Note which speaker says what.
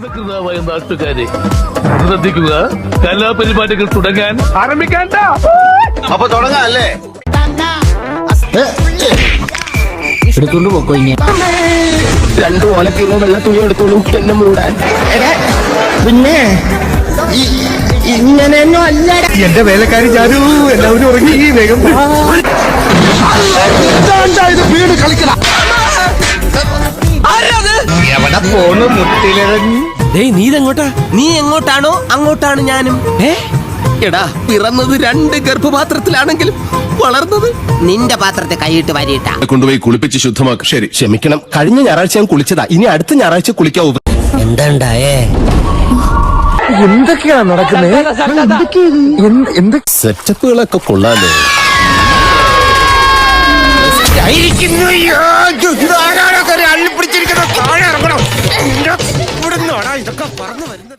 Speaker 1: അധികൃതമായ നാട്ടുകാരെ ശ്രദ്ധിക്കുക, കലാപരിപാടികൾ തുടങ്ങാൻ ആരംഭിക്കാൻ.
Speaker 2: അപ്പൊ തുടങ്ങാം അല്ലേ?
Speaker 3: എടുത്തോണ്ട് പോക്കോ. ഇനി 2 ഓലക്കിലോ വെള്ള തുണി എടുത്തോളൂ എന്നെ മൂടാൻ. പിന്നെ ഇങ്ങനെയൊന്നും അല്ല
Speaker 4: എന്റെ വേലക്കാരി ചാരു, എല്ലാവരും ഉറങ്ങി വേഗം. വീട് കളിക്കണ എവിടെ പോണു മുട്ടിലിറങ്ങി.
Speaker 5: നീ ഇതെങ്ങോട്ടാ? നീ എങ്ങോട്ടാണോ അങ്ങോട്ടാണ് ഞാനും. എടാ, പിറന്നത് 2 ഗർഭപാത്രത്തിലാണെങ്കിലും വളർന്നത് നിന്റെ പാത്രത്തെ കൈയിട്ട് വരിയിട്ട.
Speaker 2: കൊണ്ടുപോയി കുളിപ്പിച്ച് ശുദ്ധമാക്കും. ശരി.
Speaker 4: ക്ഷമിക്കണം, കഴിഞ്ഞ ഞായറാഴ്ച ഞാൻ കുളിച്ചതാ, ഇനി അടുത്ത ഞായറാഴ്ച കുളിക്കാവൂ.
Speaker 3: എന്താണ്ടായേ?
Speaker 4: എന്തൊക്കെയാണ് നടക്കുന്നത്?
Speaker 2: സെറ്റപ്പുകളൊക്കെ കൊള്ളാലോ.
Speaker 4: അള്ളിപ്പിടിച്ചിരിക്കുന്ന താഴെ ഇറങ്ങണം. ഇതൊക്കെ പറഞ്ഞു വരുന്നത്.